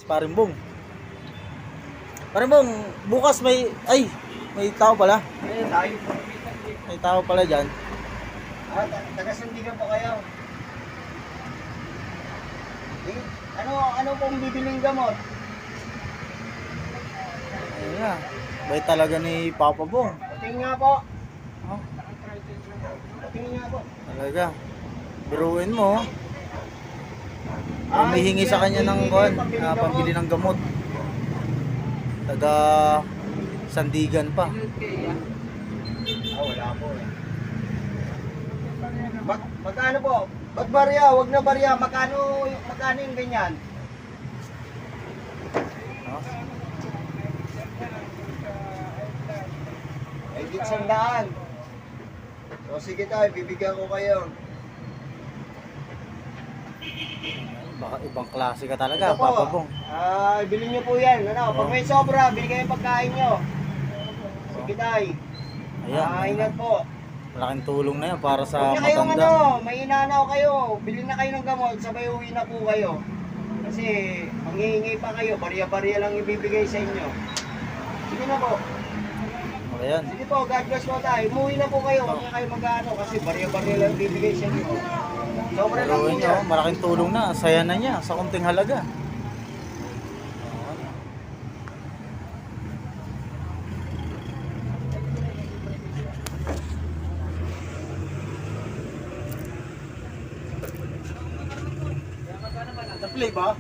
Parimbong. Parimbong, bukas may tao pala. Ayun tayo. May tao pala dyan. Taga-Sandigan po kayo. Eh, ano pong bibiling gamot? Ayun nga. Bay talaga ni Papa Bong. Patingin nga po. Oh, Patingin nga po. talaga. Biruin mo. Humihingi sa kanya ng pambili ng gamot. Taga Sandigan pa. Wala po eh. Magkano po? Ba't barya? Huwag na barya. Magkano yung ganyan? Oh. Ay, di 100. So sige tayo, bibigyan ko kayo. Baka ibang klase ka talaga, Ito po. Papa Bong. Bilhin nyo po yan. Pag may sobra, bili kayo pagkain nyo. Sige tayo. Ayan. Ingat po. Malaking tulong na yan para sa Huwag na kayong matanda. may inanaw kayo. Bilhin na kayo ng gamot, sabay uwi na po kayo. Kasi manghihingi pa kayo, barya-barya lang ibibigay sa inyo. Sige na po. Ayan. Sige po, God bless po tayo. Umuwi na po kayo, huwag na kayo mag-ano kasi barya-barya lang ibibigay sa inyo. Sobra lang po Pero yan. malaking tulong na. Saya na niya sa konting halaga. Na-play ba?